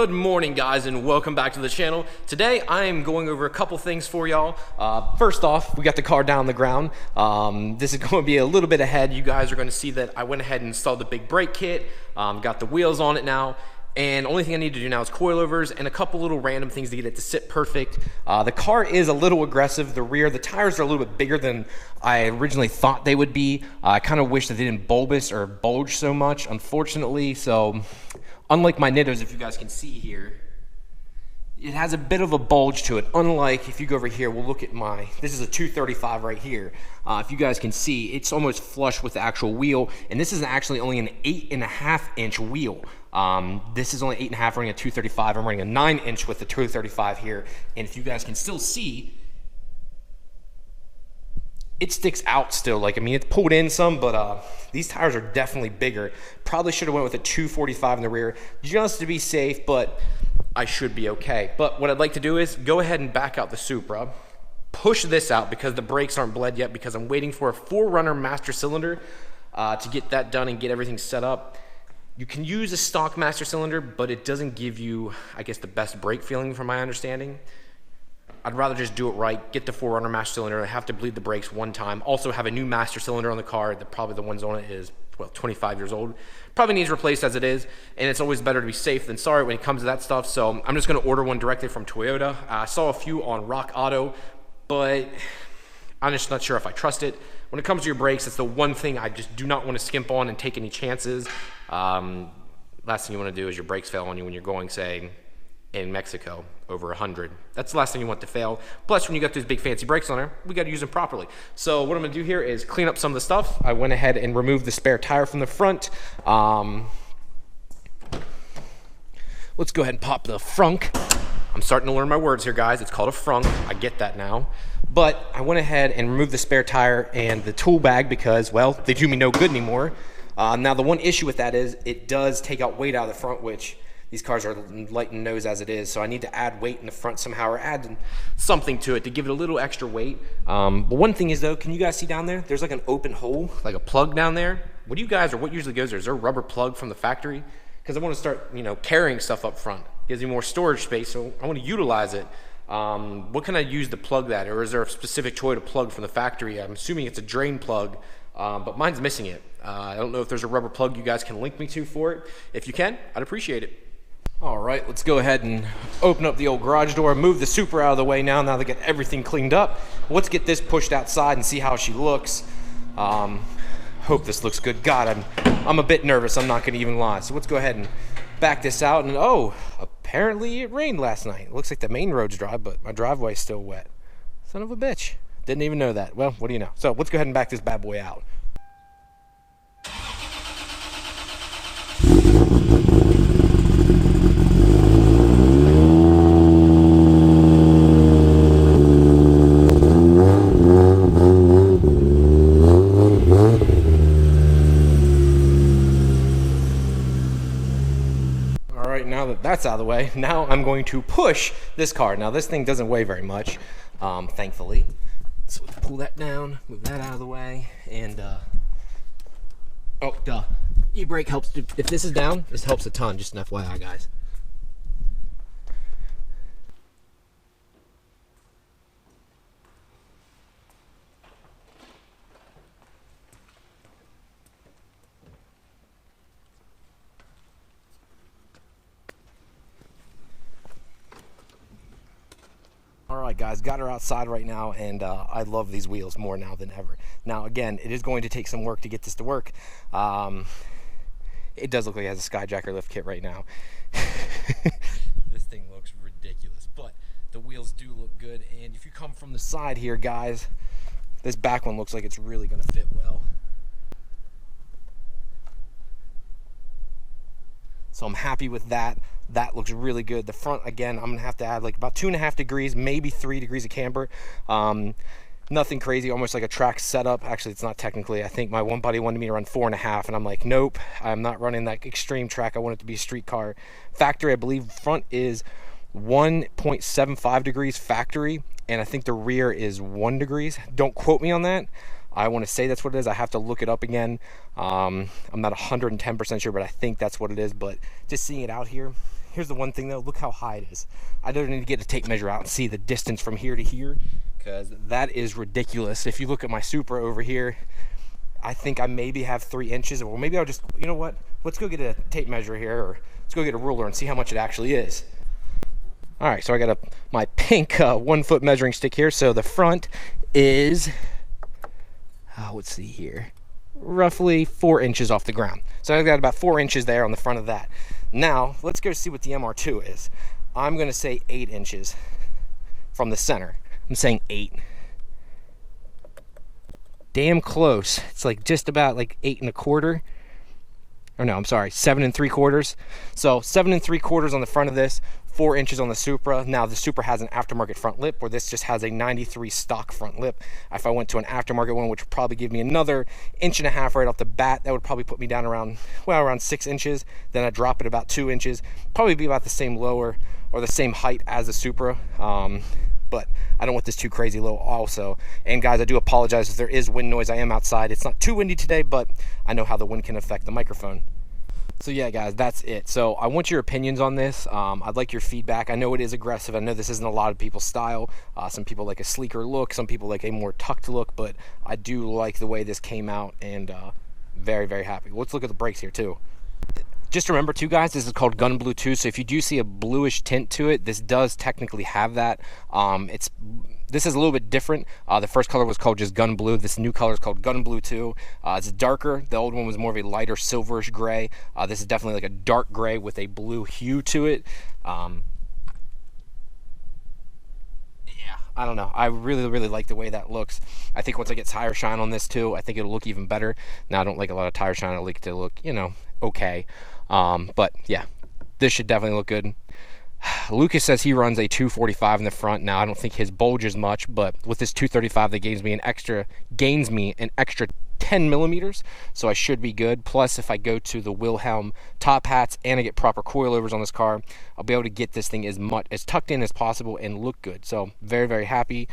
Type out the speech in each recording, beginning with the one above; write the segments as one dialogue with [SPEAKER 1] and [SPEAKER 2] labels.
[SPEAKER 1] Good morning, guys, and welcome back to the channel. Today I am going over a couple things for y'all. First off, we got the car down on the ground. This is going to be a little bit ahead. You guys are going to see that I went ahead and installed the big brake kit, got the wheels on it now, and the only thing I need to do now is coilovers and a couple little random things to get it to sit perfect. The car is a little aggressive. The rear, the tires are a little bit bigger than I originally thought they would be. I kind of wish that they didn't bulbous or bulge so much, unfortunately. So unlike my Nittos, if you guys can see here, it has a bit of a bulge to it. Unlike, if you go over here, we'll look at this is a 235 right here. If you guys can see, it's almost flush with the actual wheel. And this is actually only an 8.5-inch wheel. This is only 8.5 running a 235. I'm running a 9-inch with the 235 here. And if you guys can still see, it sticks out still. Like, I mean, it's pulled in some, but these tires are definitely bigger. Probably should have went with a 245 in the rear just to be safe, but I should be okay. But what I'd like to do is go ahead and back out the Supra, push this out because the brakes aren't bled yet, because I'm waiting for a 4Runner master cylinder to get that done and get everything set up. You can use a stock master cylinder, but it doesn't give you, I guess, the best brake feeling from my understanding. I'd rather just do it right, get the 4Runner master cylinder, have to bleed the brakes one time. Also have a new master cylinder on the car. Probably the ones on it is, well, 25 years old. Probably needs replaced as it is, and it's always better to be safe than sorry when it comes to that stuff. So I'm just gonna order one directly from Toyota. I saw a few on Rock Auto, but I'm just not sure if I trust it. When it comes to your brakes, it's the one thing I just do not want to skimp on and take any chances. Last thing you want to do is your brakes fail on you when you're going, say, in Mexico over 100. That's the last thing you want to fail. Plus, when you got these big fancy brakes on there, we got to use them properly. So what I'm gonna do here is clean up some of the stuff. I went ahead and removed the spare tire from the front. Let's go ahead and pop the frunk. I'm starting to learn my words here, guys. It's called a frunk. I get that now. But I went ahead and removed the spare tire and the tool bag because, well, they do me no good anymore. Now, the one issue with that is it does take out weight out of the front, which these cars are light in nose as it is, so I need to add weight in the front somehow, or add something to it to give it a little extra weight. But one thing is, though, can you guys see down there? There's like an open hole, like a plug down there. What do you guys, or what usually goes there? Is there a rubber plug from the factory? Because I want to start, carrying stuff up front. Gives me more storage space, so I want to utilize it. What can I use to plug that? Or is there a specific Toyota plug from the factory? I'm assuming it's a drain plug, but mine's missing it. I don't know if there's a rubber plug you guys can link me to for it. If you can, I'd appreciate it. All right, let's go ahead and open up the old garage door, move the Supra out of the way now they get everything cleaned up. Let's get this pushed outside and see how she looks. Hope this looks good. God, I'm a bit nervous, I'm not gonna even lie. So let's go ahead and back this out, and oh, apparently it rained last night. It looks like the main road's dry, but my driveway's still wet. Son of a bitch, didn't even know that. Well, what do you know? So let's go ahead and back this bad boy out. Now that that's out of the way, now I'm going to push this car. Now this thing doesn't weigh very much, thankfully. So let's pull that down, move that out of the way, and oh, duh. E-brake helps. If this is down, this helps a ton. Just an FYI, guys. Alright guys, got her outside right now, and I love these wheels more now than ever. Now again, it is going to take some work to get this to work. It does look like it has a Skyjacker lift kit right now. This thing looks ridiculous, but the wheels do look good, and if you come from the side here, guys, this back one looks like it's really going to fit well. So I'm happy with that. That looks really good. The front, again, I'm gonna have to add like about 2.5 degrees, maybe 3 degrees of camber. Nothing crazy, almost like a track setup. Actually, it's not technically. I think my one buddy wanted me to run 4.5, and I'm like, nope, I'm not running that extreme track. I want it to be a street car. Factory, I believe front is 1.75 degrees factory, and I think the rear is 1 degrees. Don't quote me on that. I want to say that's what it is. I have to look it up again. I'm not 110% sure, but I think that's what it is. But just seeing it out here, here's the one thing though, look how high it is. I don't need to get a tape measure out and see the distance from here to here, because that is ridiculous. If you look at my Supra over here, I think I maybe have 3 inches. Well, maybe I'll just, you know what? Let's go get a tape measure here, or let's go get a ruler and see how much it actually is. All right, so I got my pink 1 foot measuring stick here. So the front is, let's see here, roughly 4 inches off the ground. So I've got about 4 inches there on the front of that. Now, let's go see what the MR2 is. I'm gonna say 8 inches from the center. I'm saying 8. Damn close. It's like just about like 8 1/4. Or no, I'm sorry, 7 3/4. So 7 3/4 on the front of this, 4 inches on the Supra. Now the Supra has an aftermarket front lip, where this just has a 93 stock front lip. If I went to an aftermarket one, which would probably give me another 1.5 inches right off the bat, that would probably put me down around, well, around 6 inches. Then I'd drop it about 2 inches, probably be about the same lower or the same height as the Supra. But I don't want this too crazy low also. And guys, I do apologize if there is wind noise. I am outside. It's not too windy today, but I know how the wind can affect the microphone. So yeah, guys, that's it. So I want your opinions on this. I'd like your feedback. I know it is aggressive. I know this isn't a lot of people's style. Some people like a sleeker look. Some people like a more tucked look, but I do like the way this came out, and very, very happy. Let's look at the brakes here too. Just remember too, guys, this is called Gun Blue 2, so if you do see a bluish tint to it, this does technically have that. This is a little bit different. The first color was called just Gun Blue. This new color is called Gun Blue 2. It's darker. The old one was more of a lighter silverish gray. This is definitely like a dark gray with a blue hue to it. Yeah, I don't know. I really, really like the way that looks. I think once I get tire shine on this too, I think it'll look even better. Now, I don't like a lot of tire shine. I like it to look, you know, okay. But yeah, this should definitely look good. Lucas says he runs a 245 in the front. Now, I don't think his bulges much, but with this 235, that gains me an extra 10 millimeters, so I should be good. Plus, if I go to the Wilhelm top hats and I get proper coilovers on this car, I'll be able to get this thing as tucked in as possible and look good. So very, very happy.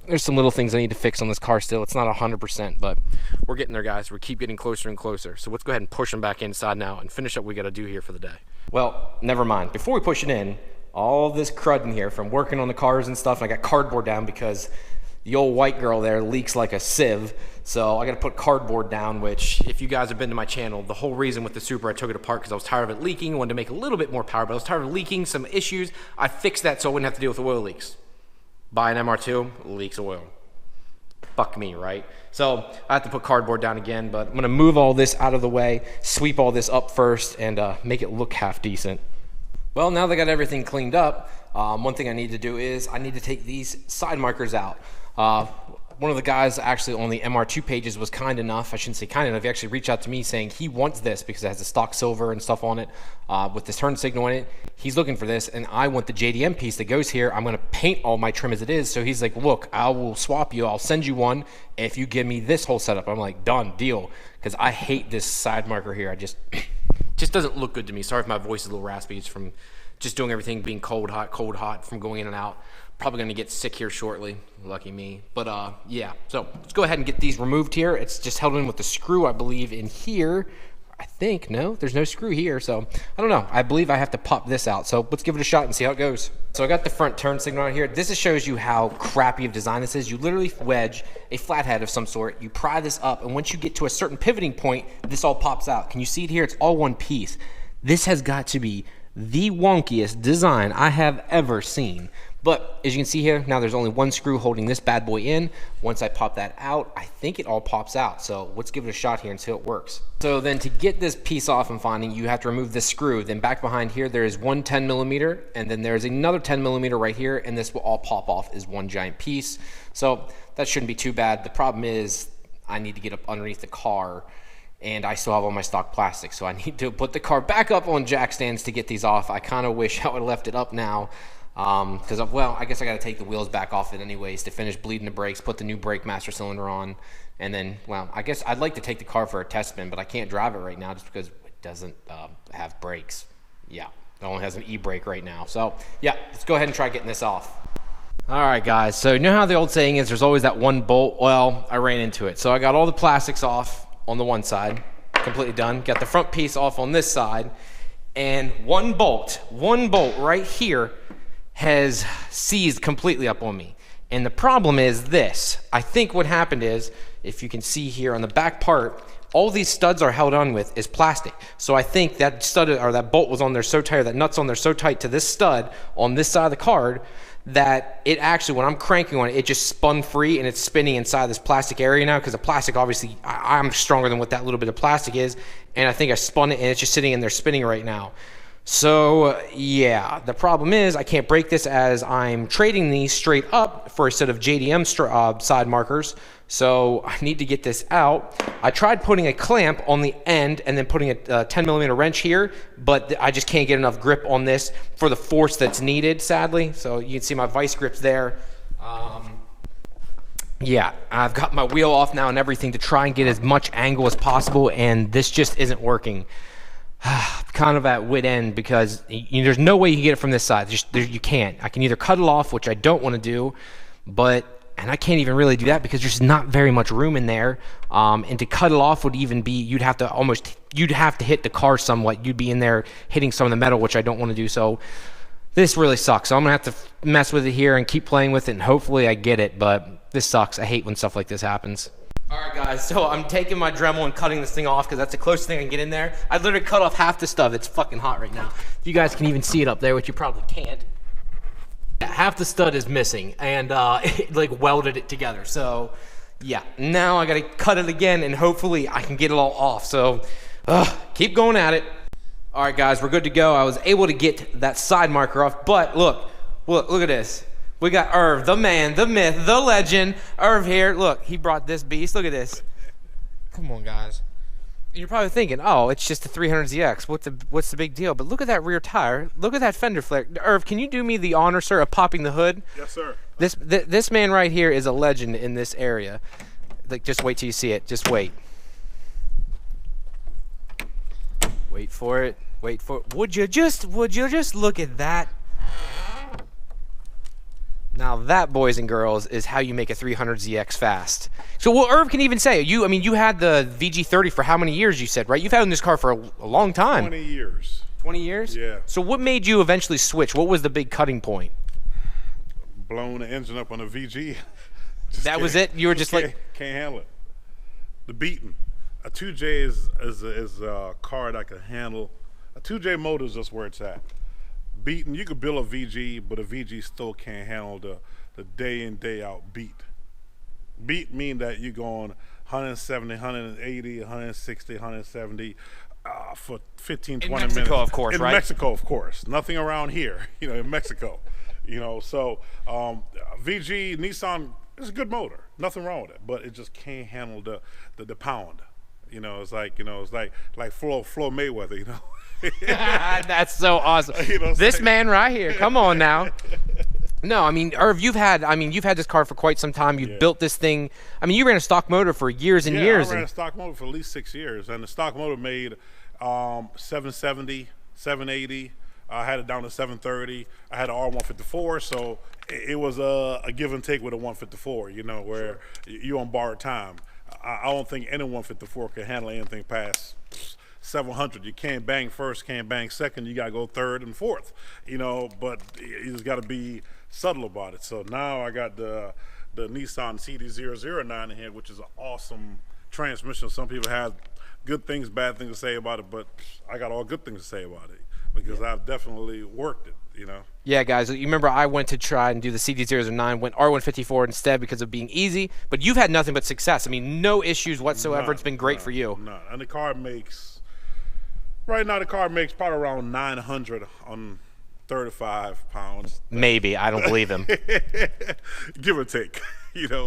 [SPEAKER 1] There's some little things I need to fix on this car still. It's not 100%, but we're getting there, guys. We keep getting closer and closer. So let's go ahead and push them back inside now and finish up what we got to do here for the day. Well, never mind. Before we push it in, all this crud in here from working on the cars and stuff, and I got cardboard down because the old white girl there leaks like a sieve. So I got to put cardboard down, which if you guys have been to my channel, the whole reason with the Supra, I took it apart because I was tired of it leaking. I wanted to make a little bit more power, but I was tired of leaking, some issues. I fixed that so I wouldn't have to deal with oil leaks. Buy an MR2, leaks oil. Fuck me, right? So I have to put cardboard down again, but I'm gonna move all this out of the way, sweep all this up first, and make it look half decent. Well, now that I got everything cleaned up, one thing I need to do is I need to take these side markers out. One of the guys actually on the MR2 pages was kind enough, I shouldn't say kind enough, he actually reached out to me saying he wants this because it has the stock silver and stuff on it with this turn signal in it. He's looking for this, and I want the JDM piece that goes here. I'm going to paint all my trim as it is. So he's like, look, I will swap you. I'll send you one if you give me this whole setup. I'm like, done, deal, because I hate this side marker here. I just doesn't look good to me. Sorry if my voice is a little raspy. It's from just doing everything, being cold, hot, from going in and out. Probably going to get sick here shortly. Lucky me. But yeah, so let's go ahead and get these removed here. It's just held in with the screw, I believe, in here. I think, no, there's no screw here. So I don't know. I believe I have to pop this out. So let's give it a shot and see how it goes. So I got the front turn signal on here. This just shows you how crappy of design this is. You literally wedge a flathead of some sort. You pry this up, and once you get to a certain pivoting point, this all pops out. Can you see it here? It's all one piece. This has got to be the wonkiest design I have ever seen. But as you can see here, now there's only one screw holding this bad boy in. Once I pop that out, I think it all pops out. So let's give it a shot here and see how it works. So then to get this piece off and finding, you have to remove this screw. Then back behind here, there is one 10 millimeter, and then there's another 10 millimeter right here, and this will all pop off as one giant piece. So that shouldn't be too bad. The problem is I need to get up underneath the car, and I still have all my stock plastic, so I need to put the car back up on jack stands to get these off. I kind of wish I would have left it up now. Because well, I guess I got to take the wheels back off it anyways to finish bleeding the brakes, put the new brake master cylinder on, and then, well, I guess I'd like to take the car for a test spin, but I can't drive it right now just because it doesn't have brakes. Yeah, it only has an e-brake right now. So yeah, let's go ahead and try getting this off. All right, guys. So you know how the old saying is, there's always that one bolt? Well, I ran into it. So I got all the plastics off on the one side, completely done. Got the front piece off on this side, and one bolt right here has seized completely up on me. And the problem is this. I think what happened is, if you can see here on the back part, all these studs are held on with is plastic. So I think that stud or that bolt was on there so tight, or that nut's on there so tight to this stud on this side of the card, that it actually, when I'm cranking on it, it just spun free and it's spinning inside this plastic area now, because the plastic, obviously, I'm stronger than what that little bit of plastic is, and I think I spun it and it's just sitting in there spinning right now. So yeah, the problem is I can't break this, as I'm trading these straight up for a set of JDM side markers. So I need to get this out. I tried putting a clamp on the end and then putting a 10mm wrench here, but I just can't get enough grip on this for the force that's needed, sadly. So you can see my vice grips there. Yeah, I've got my wheel off now and everything to try and get as much angle as possible, and this just isn't working. Kind of at wit end, because there's no way you can get it from this side. You can't. I can either cut it off, which I don't want to do, and I can't even really do that because there's not very much room in there. And to cut it off would even be, you'd have to hit the car somewhat. You'd be in there hitting some of the metal, which I don't want to do. So this really sucks. So I'm gonna have to mess with it here and keep playing with it, and hopefully I get it. But this sucks. I hate when stuff like this happens. All right, guys, so I'm taking my Dremel and cutting this thing off because that's the closest thing I can get in there. I literally cut off half the stuff. It's fucking hot right now. You guys can even see it up there, which you probably can't. Yeah, half the stud is missing, and it like welded it together. So yeah, now I gotta cut it again, and hopefully I can get it all off. So keep going at it. All right, guys, we're good to go. I was able to get that side marker off, but look at this. We got Irv, the man, the myth, the legend. Irv here. Look, he brought this beast. Look at this. Come on, guys. You're probably thinking, oh, it's just a 300ZX. What's the big deal? But look at that rear tire. Look at that fender flare. Irv, can you do me the honor, sir, of popping the hood?
[SPEAKER 2] Yes, sir.
[SPEAKER 1] This man right here is a legend in this area. Like, just wait till you see it. Just wait. Wait for it. Wait for it. Would you just look at that? Now that, boys and girls, is how you make a 300ZX fast. So what Irv can even say, you had the VG30 for how many years, you said, right? You've had this car for a long time.
[SPEAKER 2] 20 years.
[SPEAKER 1] 20 years?
[SPEAKER 2] Yeah.
[SPEAKER 1] So what made you eventually switch? What was the big cutting point?
[SPEAKER 2] Blowing the engine up on a VG.
[SPEAKER 1] That was it? You were just like...
[SPEAKER 2] Can't handle it. The beating. A 2J is a car that can handle... A 2J motor is just where it's at. Beating, you could build a VG, but a VG still can't handle the day in, day out beat. Beat mean that you're going 170, 180, 160, 170 for 15, 20 minutes.
[SPEAKER 1] In Mexico, of course, right?
[SPEAKER 2] In Mexico, of course. Nothing around here, in Mexico. So VG, Nissan is a good motor. Nothing wrong with it, but it just can't handle the pound. It's like Floyd Mayweather,
[SPEAKER 1] That's so awesome. This man right here. Come on now. No, I mean, Irv, you've had this car for quite some time. You've built this thing. I mean, you ran a stock motor for years and years.
[SPEAKER 2] I ran a stock motor for at least 6 years, and the stock motor made 770, 780. I had it down to 730. I had an R154, so it was a give and take with a 154. Where you on borrowed time. I don't think any 154 can handle anything past 700. You can't bang first, can't bang second. You gotta go third and fourth. But you just gotta be subtle about it. So now I got the Nissan CD009 in here, which is an awesome transmission. Some people have good things, bad things to say about it, but I got all good things to say about it because I've definitely worked it.
[SPEAKER 1] Yeah, guys, you remember I went to try and do the CD009, went R154 instead because of being easy, but you've had nothing but success. I mean, no issues whatsoever. It's been great for you.
[SPEAKER 2] No, and the car makes, right now the car makes probably around 900 on 35 pounds.
[SPEAKER 1] Maybe, I don't believe him.
[SPEAKER 2] Give or take,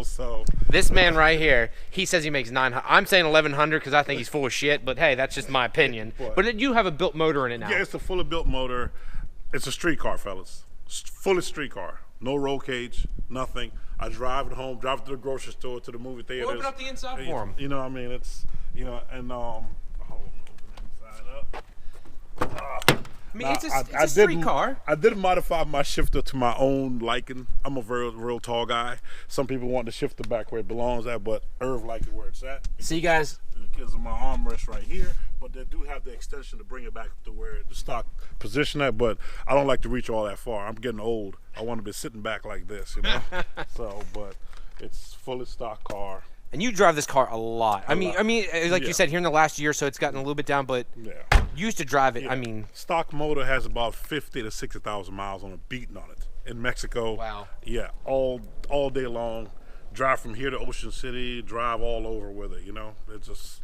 [SPEAKER 2] so.
[SPEAKER 1] This man right here, he says he makes 900. I'm saying 1100 because I think he's full of shit, but hey, that's just my opinion. But you have a built motor in it now.
[SPEAKER 2] Yeah, it's a fully built motor. It's a street car, fellas. Fully street car. No roll cage, nothing. I drive it home, drive it to the grocery store, to the movie theaters.
[SPEAKER 1] Open up the inside for him.
[SPEAKER 2] It's, and hold on, open the inside up.
[SPEAKER 1] I mean,
[SPEAKER 2] Now,
[SPEAKER 1] it's a street car.
[SPEAKER 2] I did modify my shifter to my own liking. I'm a real tall guy. Some people want the shifter back where it belongs at, but Irv like it where it's at.
[SPEAKER 1] See, guys,
[SPEAKER 2] Because of my armrest right here, but they do have the extension to bring it back to where the stock position at, but I don't like to reach all that far. I'm getting old. I want to be sitting back like this, you know? So, but it's fully stock car.
[SPEAKER 1] and you drive this car a lot. I mean, like you said, here in the last year, so it's gotten a little bit down, but
[SPEAKER 2] Yeah.
[SPEAKER 1] you used to drive it.
[SPEAKER 2] Yeah.
[SPEAKER 1] I mean,
[SPEAKER 2] stock motor has about 50 to 60,000 miles on it, beating on it in Mexico.
[SPEAKER 1] Wow.
[SPEAKER 2] Yeah, all day long. Drive from here to Ocean City, drive all over with it, you know? It's just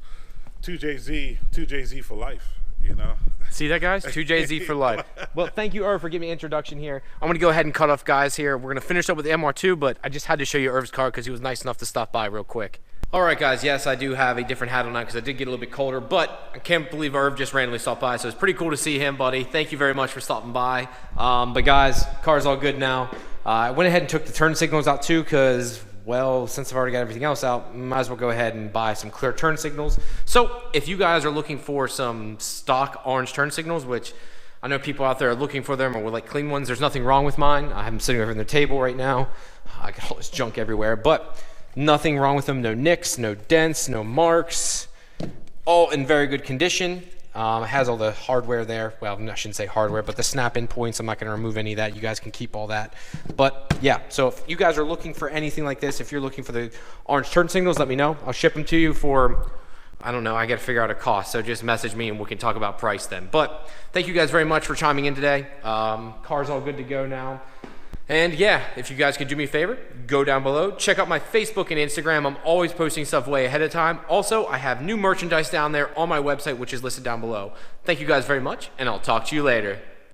[SPEAKER 2] 2JZ for life, you know?
[SPEAKER 1] see that, guys? 2JZ for life. Well, thank you, Irv, for giving me an introduction here. I'm going to go ahead and cut off, guys, here. We're going to finish up with the MR2, but I just had to show you Irv's car because he was nice enough to stop by real quick. All right, guys, yes, I do have a different hat on now because I did get a little bit colder, but I can't believe Irv just randomly stopped by, so it's pretty cool to see him, buddy. Thank you very much for stopping by. But, guys, car's all good now. I went ahead and took the turn signals out, too, because, well, since I've already got everything else out, might as well go ahead and buy some clear turn signals. So if you guys are looking for some stock orange turn signals, which I know people out there are looking for them or would like clean ones, there's nothing wrong with mine. I have them sitting over on the table right now. I got all this junk everywhere, but nothing wrong with them. No nicks, no dents, no marks, all in very good condition. It has all the hardware there. Well, I shouldn't say hardware, but the snap-in points, I'm not going to remove any of that. You guys can keep all that. But, yeah, so if you guys are looking for anything like this, if you're looking for the orange turn signals, let me know. I'll ship them to you for, I don't know, I got to figure out a cost. So just message me and we can talk about price then. But thank you guys very much for chiming in today. Car's all good to go now. And yeah, if you guys could do me a favor, go down below, check out my Facebook and Instagram. I'm always posting stuff way ahead of time. Also, I have new merchandise down there on my website, which is listed down below. Thank you guys very much, and I'll talk to you later.